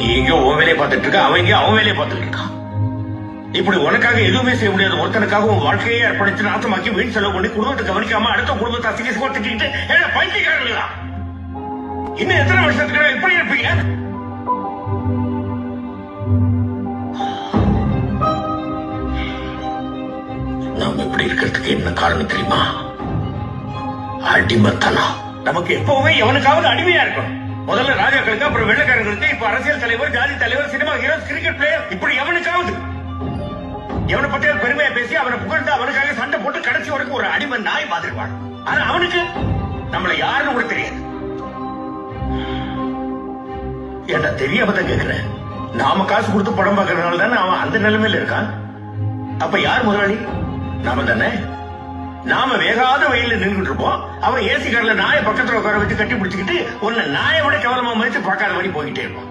நீ எங்கேயோ உன் வேலையை பார்த்துட்டு இருக்க, அவன் எங்கேயோ அவன் வேலையை பார்த்துட்டு இருக்கான். இப்படி உனக்காக எதுவுமே செய்ய முடியாது ஒருத்தனுக்காக உன் வாழ்க்கையே அர்ப்பணிச்சு நாசமாக்கி வீண் செலவு பண்ணி குடும்பத்தை கவனிக்காம அடுத்த குடும்பத்தை அசிங்கமா திட்டிக்கிட்டு பைத்தியக்காரங்களா? இன்னும் எத்தனை வருஷத்துக்கு இப்படி இருப்பீங்க? நாம இப்படி இருக்கிறதுக்கு என்ன காரணம் தெரியுமா? அடிமைத்தனம். நமக்கு எப்பவுமே எவனுக்காவது அடிமையா இருக்கணும். முதல்ல ராஜாக்களுக்கு, அப்புறம் வெள்ளக்காரங்களுக்கு, இப்ப அரசியல் தலைவர், ஜாதி தலைவர், சினிமா ஹீரோ, கிரிக்கெட் பிளேயர், இப்படி எவனுக்காவது எவனை பத்தியாவது பெருமையா பேசி அவனை புகழ்ந்து அவனுக்காக சண்டை போட்டு கடைசி வரைக்கும் ஒரு அடிமை நாய் மாதிரி வாழும். ஆனா அவனுக்கு நம்மள யாருன்னு கூட தெரியாது. ஏன்னா தெரியாம தான் கேட்கிறேன். நாம காசு கொடுத்து படம் பார்க்கறதுனால தானே அவன் அந்த நிலைமையில இருக்கான். அப்ப யார் முதலாளி? நாம தானே. நாம வேகாத வெயில நின்றுட்டு இருப்போம். அவன் ஏசி கார்ல நாயை பக்கத்துல உட்கார வச்சு கட்டி பிடிச்சுக்கிட்டு உன்னை நாயை விட கேவலமா மதித்து பார்க்காத மாதிரி போய்கிட்டே இருப்பான்.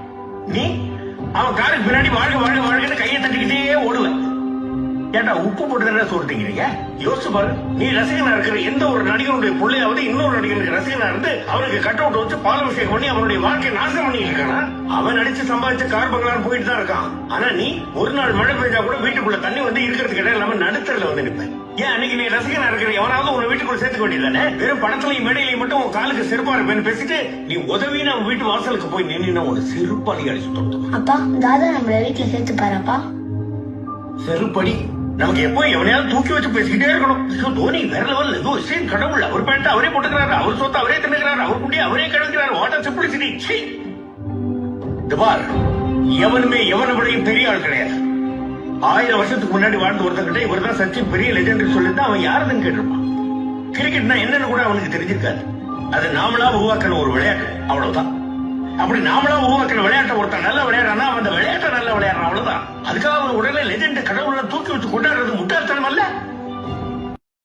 நீ அவன் காருக்கு பின்னாடி வாழ்க வாழ்க வாழ்கன்னு கையை தட்டிக்கிட்டே ஓடுவ. ஏண்டா உப்பு போட்டு சொல்றீங்க? யோசிச்சு பாரு. நீ ரசிகனா இருக்கிற எந்த ஒரு நடிகனுடைய பிள்ளையாவது இன்னொரு நடிகனுக்கு ரசிகனா இருந்து அவனுக்கு கட் அவுட் வச்சு பாலாபிஷேகம் பண்ணி அவனுடைய வாழ்க்கையை நாசம் பண்ணி இருக்கானா? அவன் நடிச்சு சம்பாதிச்சு கார் பங்களான்னு போயிட்டு தான் இருக்கான். ஆனா நீ ஒரு நாள் மழை பெய்ஞ்சா கூட வீட்டுக்குள்ள தண்ணி வந்து இருக்கிறதுக்கு இடம் இல்லாம நடுத்தரில் வந்து நிற்பேன். ஏன் அன்னைக்கு நீ ரசிகனா இருக்கிற எவனாவது உன் வீட்டுக்குள்ள சேர்த்துக்க வேண்டியதானே? வெறும் படத்துலயும் மேடையிலையும் மட்டும் உன் காலுக்கு செருப்பா இருப்பேன்னு பேசிட்டு நீ உதவின்னு அவன் வீட்டு வாசலுக்கு போய் நின்று ஒரு செருப்பாளி அடிச்சு தொடுத்தோம். அப்பா தாதா நம்மள வீட்டுல சேர்த்து பாருப்பா. செருப்படி நமக்கு எப்போ எவனையாவது தூக்கி வச்சு பேசிக்கிட்டே இருக்கணும். தோனி வேற லெவல், ஏதோ விஷயம் கடவுள். அவர் பேண்ட் அவரே போட்டுக்கிறாரு, அவர் சொத்து அவரே தின்னுக்கிறாரு, அவர் குட்டி அவரே கழுவுகிறாரு. Water simplicity. பார், எவனுமே எவனை விடையும் பெரிய ஆள் கிடையாது. 1000 வருஷத்துக்கு முன்னாடி வாழ்ந்து ஒருத்தங்கிட்ட இவர் தான் சச்சின் பெரிய லெஜெண்ட் சொல்லிட்டு அவன் யாருன்னு கேட்டிருப்பான். கிரிக்கெட்னா என்னன்னு கூட அவனுக்கு தெரிஞ்சிருக்காது. அது நாமளா உருவாக்கின ஒரு விளையாட்டு, அவ்வளவுதான். அப்படி நாமளா உருவாக்கின விளையாட்டை ஒருத்தன் நல்லா விளையாடுறானா அவன் அந்த விளையாட்டை நல்லா விளையாடுறான், அவ்வளவுதான். அதுக்காக அவன் உடனே லெஜெண்ட் கடவுளை தூக்கி வச்சு கொண்டாடுறது முட்டாள்தனம் அல்ல.